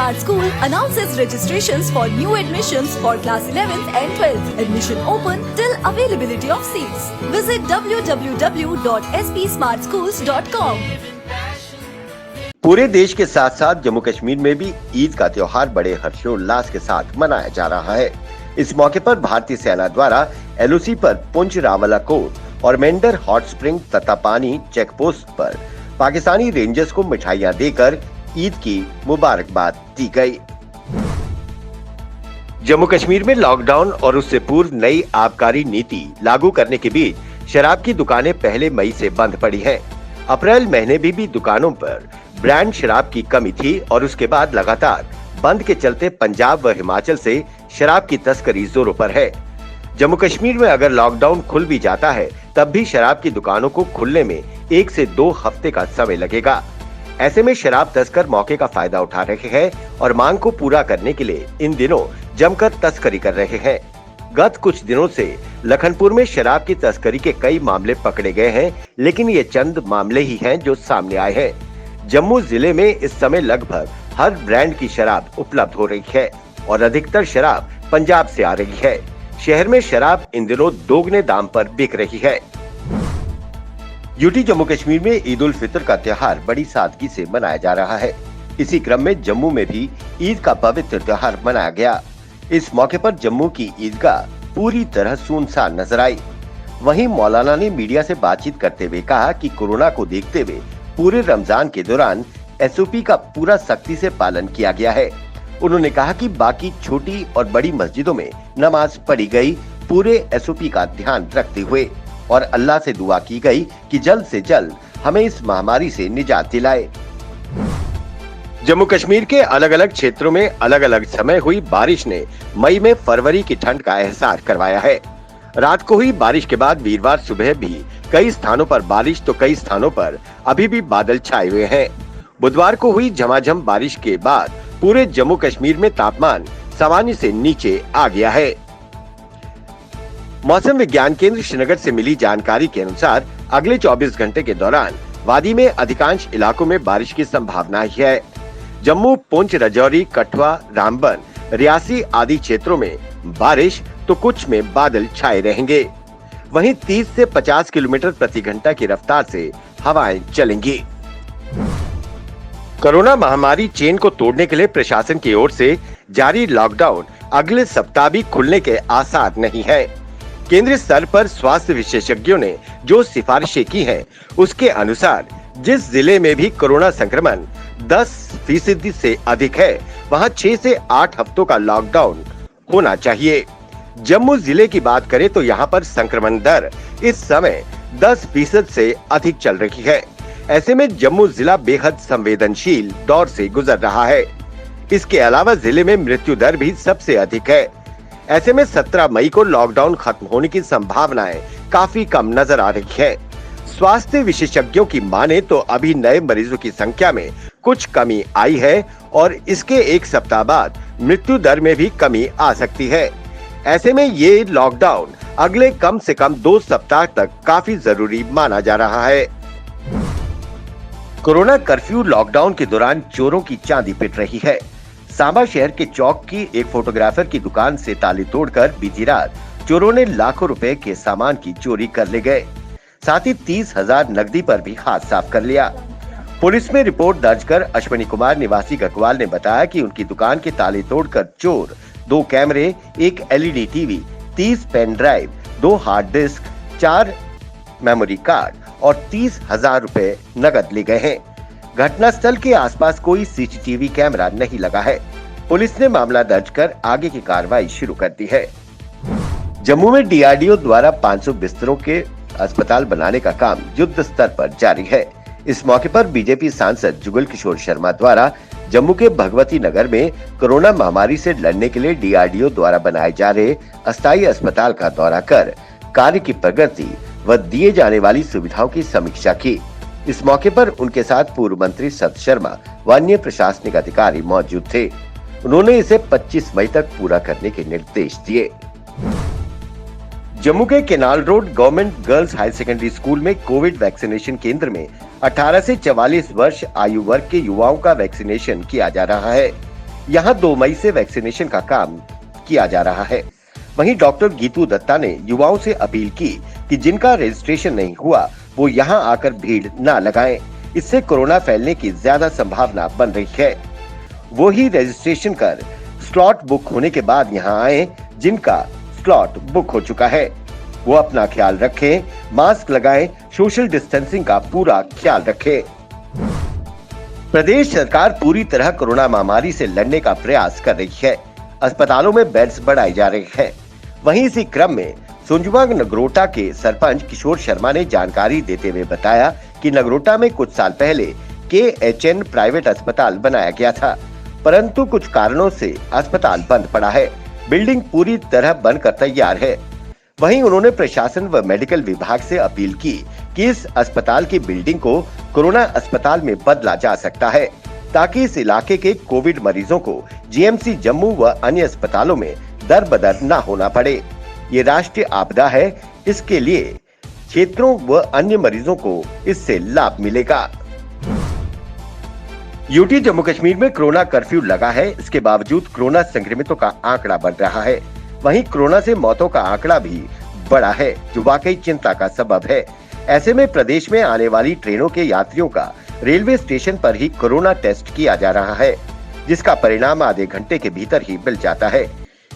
Smart School announces registrations for new admissions for class 11th and 12th. Admission open till availability of seats. Visit www.spsmartschools.com. पूरे देश के साथ साथ जम्मू कश्मीर में भी ईद का त्योहार बड़े हर्षोल्लास के साथ मनाया जा रहा है। इस मौके पर भारतीय सेना द्वारा एलओसी पर पुंछ रावला कोट और Mendhar hot spring Tattapani check post पर पाकिस्तानी रेंजर्स को मिठाइयां देकर ईद की मुबारकबाद दी गई। जम्मू कश्मीर में लॉकडाउन और उससे पूर्व नई आबकारी नीति लागू करने के बीच शराब की दुकानें पहले मई से बंद पड़ी हैं। अप्रैल महीने भी दुकानों पर ब्रांड शराब की कमी थी और उसके बाद लगातार बंद के चलते पंजाब व हिमाचल से शराब की तस्करी जोरों पर है। जम्मू कश्मीर में अगर लॉकडाउन खुल भी जाता है तब भी शराब की दुकानों को खुलने में 1 से 2 हफ्ते का समय लगेगा। ऐसे में शराब तस्कर मौके का फायदा उठा रहे हैं और मांग को पूरा करने के लिए इन दिनों जमकर तस्करी कर रहे हैं। गत कुछ दिनों से लखनपुर में शराब की तस्करी के कई मामले पकड़े गए हैं, लेकिन ये चंद मामले ही हैं जो सामने आए हैं। जम्मू जिले में इस समय लगभग हर ब्रांड की शराब उपलब्ध हो रही है और अधिकतर शराब पंजाब से आ रही है। शहर में शराब इन दिनों दोगुने दाम पर बिक रही है। यूटी जम्मू कश्मीर में ईद उल फितर का त्योहार बड़ी सादगी से मनाया जा रहा है। इसी क्रम में जम्मू में भी ईद का पवित्र त्योहार मनाया गया। इस मौके पर जम्मू की ईदगाह पूरी तरह सुनसान नजर आई। वहीं मौलाना ने मीडिया से बातचीत करते हुए कहा कि कोरोना को देखते हुए पूरे रमजान के दौरान एसओपी का पूरा सख्ती से पालन किया गया है। उन्होंने कहा कि बाकी छोटी और बड़ी मस्जिदों में नमाज पढ़ी गई पूरे एसओपी का ध्यान रखते हुए और अल्लाह से दुआ की गई कि जल्द से जल्द हमें इस महामारी से निजात दिलाए। जम्मू कश्मीर के अलग अलग क्षेत्रों में अलग अलग समय हुई बारिश ने मई में फरवरी की ठंड का एहसास करवाया है। रात को हुई बारिश के बाद वीरवार सुबह भी कई स्थानों पर बारिश तो कई स्थानों पर अभी भी बादल छाए हुए हैं। बुधवार को हुई झमाझम बारिश के बाद पूरे जम्मू कश्मीर में तापमान सामान्य से नीचे आ गया है। मौसम विज्ञान केंद्र श्रीनगर से मिली जानकारी के अनुसार अगले 24 घंटे के दौरान वादी में अधिकांश इलाकों में बारिश की संभावना है। जम्मू, पुंछ, राजौरी, कठुआ, रामबन, रियासी आदि क्षेत्रों में बारिश तो कुछ में बादल छाए रहेंगे। वहीं 30 से 50 किलोमीटर प्रति घंटा की रफ्तार से हवाएं चलेंगी। कोरोना महामारी चेन को तोड़ने के लिए प्रशासन की ओर से जारी लॉकडाउन अगले सप्ताह भी खुलने के आसार नहीं है। केंद्रीय स्तर पर स्वास्थ्य विशेषज्ञों ने जो सिफारिशें की हैं, उसके अनुसार जिस जिले में भी कोरोना संक्रमण 10% से अधिक है, वहां 6 से 8 हफ्तों का लॉकडाउन होना चाहिए। जम्मू जिले की बात करें तो यहाँ पर संक्रमण दर इस समय 10% से अधिक चल रही है। ऐसे में जम्मू जिला बेहद संवेदनशील दौर से गुजर रहा है। इसके अलावा जिले में मृत्यु दर भी सबसे अधिक है। ऐसे में 17 मई को लॉकडाउन खत्म होने की संभावनाएं काफी कम नजर आ रही है। स्वास्थ्य विशेषज्ञों की माने तो अभी नए मरीजों की संख्या में कुछ कमी आई है और इसके 1 सप्ताह बाद मृत्यु दर में भी कमी आ सकती है। ऐसे में ये लॉकडाउन अगले कम से कम 2 सप्ताह तक काफी जरूरी माना जा रहा है। कोरोना कर्फ्यू लॉकडाउन के दौरान चोरों की चांदी पिट रही है। सांबा शहर के चौक की एक फोटोग्राफर की दुकान से ताले तोड़कर बीती रात चोरों ने लाखों रुपए के सामान की चोरी कर ले गए। साथ ही 30,000 नकदी पर भी हाथ साफ कर लिया। पुलिस में रिपोर्ट दर्ज कर अश्विनी कुमार निवासी गकवाल ने बताया कि उनकी दुकान के ताले तोड़कर चोर 2 कैमरे, 1 LED TV, 30 pen drive, 2 hard disk, 4 memory card और 30,000 रुपए नकद ले गए हैं। घटनास्थल के आसपास कोई CCTV कैमरा नहीं लगा है। पुलिस ने मामला दर्ज कर आगे की कार्रवाई शुरू कर दी है। जम्मू में DRDO द्वारा 500 बिस्तरों के अस्पताल बनाने का काम युद्ध स्तर पर जारी है। इस मौके पर बीजेपी सांसद जुगल किशोर शर्मा द्वारा जम्मू के भगवती नगर में कोरोना महामारी से लड़ने के लिए DRDO द्वारा बनाए जा रहे अस्थायी अस्पताल का दौरा कर कार्य की प्रगति व दिए जाने वाली सुविधाओं की समीक्षा की। इस मौके पर उनके साथ पूर्व मंत्री सत शर्मा व अन्य प्रशासनिक अधिकारी मौजूद थे। उन्होंने इसे 25 मई तक पूरा करने के निर्देश दिए। जम्मू के canal road government girls higher secondary school में कोविड वैक्सीनेशन केंद्र में 18 से 44 वर्ष आयु वर्ग के युवाओं का वैक्सीनेशन किया जा रहा है। यहाँ 2 मई से वैक्सीनेशन का काम किया जा रहा है। वहीं डॉक्टर गीतू दत्ता ने युवाओं से अपील की कि जिनका रजिस्ट्रेशन नहीं हुआ वो यहाँ आकर भीड़ न लगाएं। इससे कोरोना फैलने की ज्यादा संभावना बन रही है। वो ही रजिस्ट्रेशन कर स्लॉट बुक होने के बाद यहाँ आए जिनका स्लॉट बुक हो चुका है। वो अपना ख्याल रखें, मास्क लगाएं, सोशल डिस्टेंसिंग का पूरा ख्याल रखें। प्रदेश सरकार पूरी तरह कोरोना महामारी से लड़ने का प्रयास कर रही है। अस्पतालों में बेड्स बढ़ाए जा रहे हैं। वहीं इसी क्रम में सुंजवा नगरोटा के सरपंच किशोर शर्मा ने जानकारी देते हुए बताया कि नगरोटा में कुछ साल पहले KHN प्राइवेट अस्पताल बनाया गया था, परंतु कुछ कारणों से अस्पताल बंद पड़ा है। बिल्डिंग पूरी तरह बनकर तैयार है। वहीं उन्होंने प्रशासन व मेडिकल विभाग से अपील की कि इस अस्पताल की बिल्डिंग को कोरोना अस्पताल में बदला जा सकता है, ताकि इस इलाके के कोविड मरीजों को GMC जम्मू व अन्य अस्पतालों में दर बदर न होना पड़े। ये राष्ट्रीय आपदा है, इसके लिए क्षेत्रों व अन्य मरीजों को इससे लाभ मिलेगा। यूटी जम्मू कश्मीर में कोरोना कर्फ्यू लगा है, इसके बावजूद कोरोना संक्रमितों का आंकड़ा बढ़ रहा है। वहीं कोरोना से मौतों का आंकड़ा भी बढ़ा है, जो वाकई चिंता का सबब है। ऐसे में प्रदेश में आने वाली ट्रेनों के यात्रियों का रेलवे स्टेशन पर ही कोरोना टेस्ट किया जा रहा है, जिसका परिणाम आधे घंटे के भीतर ही मिल जाता है।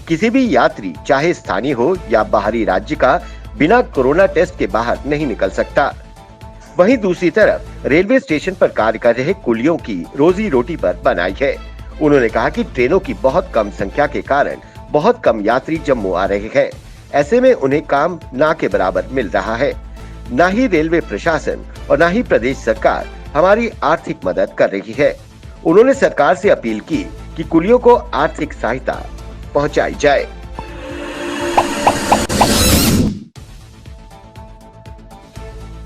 किसी भी यात्री चाहे स्थानीय हो या बाहरी राज्य का, बिना कोरोना टेस्ट के बाहर नहीं निकल सकता। वहीं दूसरी तरफ रेलवे स्टेशन पर कार्य कर रहे कुलियों की रोजी रोटी पर बनाई है। उन्होंने कहा कि ट्रेनों की बहुत कम संख्या के कारण बहुत कम यात्री जम्मू आ रहे हैं। ऐसे में उन्हें काम ना के बराबर मिल रहा है। न ही रेलवे प्रशासन और न ही प्रदेश सरकार हमारी आर्थिक मदद कर रही है। उन्होंने सरकार से अपील की कि कुलियों को आर्थिक सहायता पहुंचाई जाए।